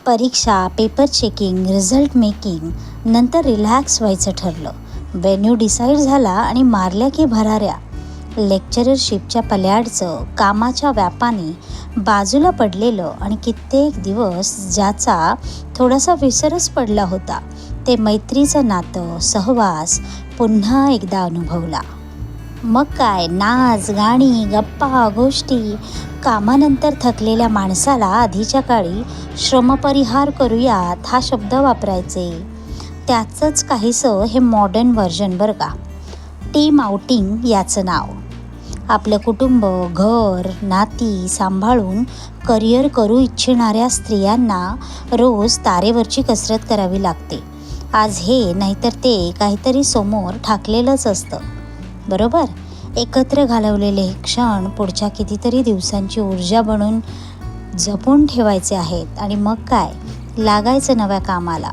परीक्षा, paper checking, result making, नंतर relax व्हायचं ठरलं. व्हेन्यू डिसाईड झाला आणि मारल्या की भराऱ्या. लेक्चररशिपच्या पल्याडचं, कामाच्या व्यापाने बाजूला पडलेलं आणि कित्येक दिवस ज्याचा थोडासा विसरच पडला होता, ते मैत्रीचं नातं, सहवास पुन्हा एकदा अनुभवला. मग काय, नाच, गाणी, गप्पा, गोष्टी. कामानंतर थकलेल्या माणसाला आधीच्या काळी श्रमपरिहार करूयात हा शब्द वापरायचे. त्याचंच काहीसं हे मॉडर्न व्हर्जन बरं का. टीम आउटिंग याचं नाव. आपलं कुटुंब, घर, नाती सांभाळून करिअर करू इच्छिणाऱ्या स्त्रियांना रोज तारेवरची कसरत करावी लागते. आज हे नाहीतर ते काहीतरी समोर ठाकलेलंच असतं, बरोबर. एकत्र घालवलेले हे क्षण पुढच्या कितीतरी दिवसांची ऊर्जा बनून जपून ठेवायचे आहेत आणि मग काय, लागायचं नव्या कामाला.